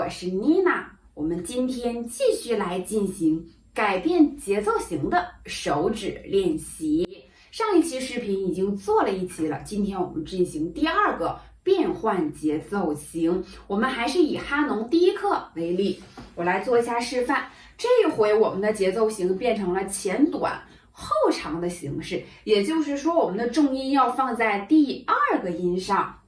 我是妮娜。我们今天继续来进行改变节奏型的手指练习。上一期视频已经做了一期了，今天我们进行第二个变换节奏型。我们还是以哈农第一课为例，我来做一下示范。这一回我们的节奏型变成了前短后长的形式，也就是说我们的重音要放在第二个音上。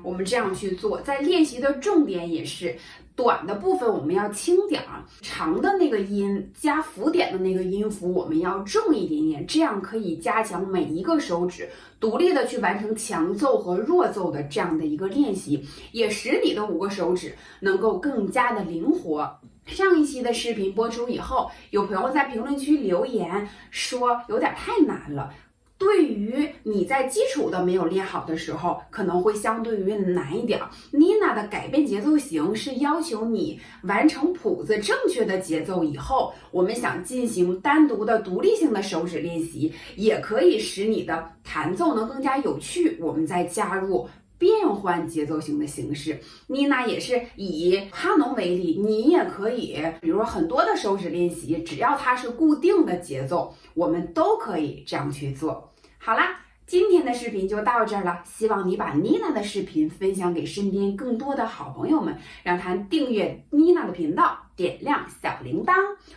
我们这样去做，在练习的重点也是短的部分我们要轻点儿，长的那个音加浮点的那个音符我们要重一点点，这样可以加强每一个手指独立的去完成强奏和弱奏的这样的一个练习，也使你的5个手指能够更加的灵活。上一期的视频播出以后，有朋友在评论区留言说有点太难了。对于你在基础的没有练好的时候，可能会相对于难一点。妮娜的改变节奏型是要求你完成谱子正确的节奏以后，我们想进行单独的独立性的手指练习，也可以使你的弹奏能更加有趣。我们再加入变换节奏型的形式，妮娜也是以哈农为例，你也可以，比如说很多的手指练习，只要它是固定的节奏，我们都可以这样去做。好啦，今天的视频就到这儿了，希望你把妮娜的视频分享给身边更多的好朋友们，让他订阅妮娜的频道，点亮小铃铛。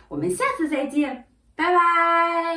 我们下次再见，拜拜。